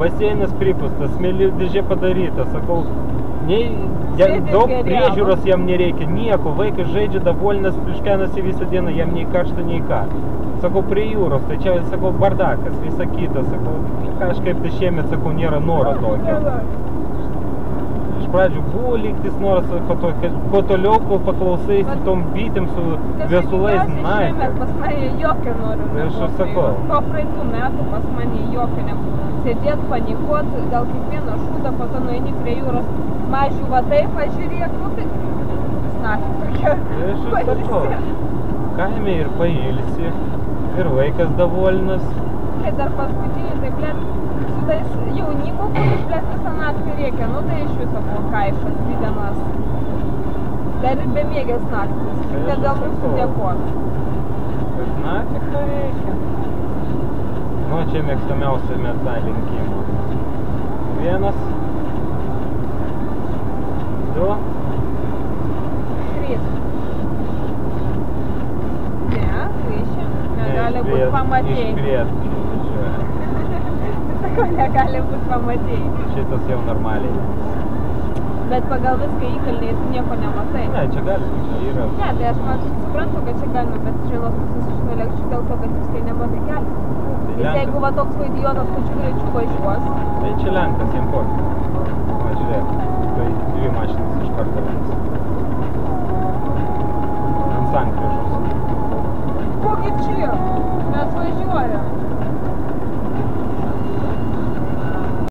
baseinas pripustas, smėlių dėžė padaryta, sakau, daug priežiūros jam nereikia, nieko, vaikas žaidžia, davolinas, pliuškenasi visą dieną, jam nei karšta, nei ką. Sakau, prie jūros, tai čia, sakau, bardakas, visa kita, sakau, kažkaip tai šiemet, sakau, nėra noro tokio. Iš pradžių buvo lygtis noras, kuo toliau, kol paklausai su tom bitėm, su viesulais, na. Šiemet pas mane jokio noriu nebuvo. Aš sakau. Po praeitų metų pas mane jokio nebuvo. Sėdėt, panikuot, dėl kiekvieno šūdo, po to nueini prie jūros, mažių va taip, pažiūrėk, nu tai snakį tokia. Aš sakau, kaime ir pailsi, ir vaikas davolinas. Tai dar paskutinį, tai blėt, su tais jaunimu, kuris blėt visą naktį reikia, nu tai iš viso buvo kaifas, 2 dienas. Dar ir bemiegės naktis, kad dėl mūsų dėkos. Bet naktį ką reikia? Nu, čia mėgstamiausia meta linkimo. 1, 2, 3. Ne, skaičiu. Negali būt pamatėjai. Iškrėt. Sakau, negali būt pamatėjai. Šitas jau normaliai. Bet pagal viską įkalniai tu nieko nematai. Ne, čia galima, čia yra. Ne, tai aš suprantu, kad čia galima, bet iš vienos pusės iš nulėkščiu dėl to, kad tiksliai nematai kelio. Nes jeigu va toks idiotas pačiu greičiu važiuos. Tai čia Lenkas, jam portas. Va, žiūrėk. Tai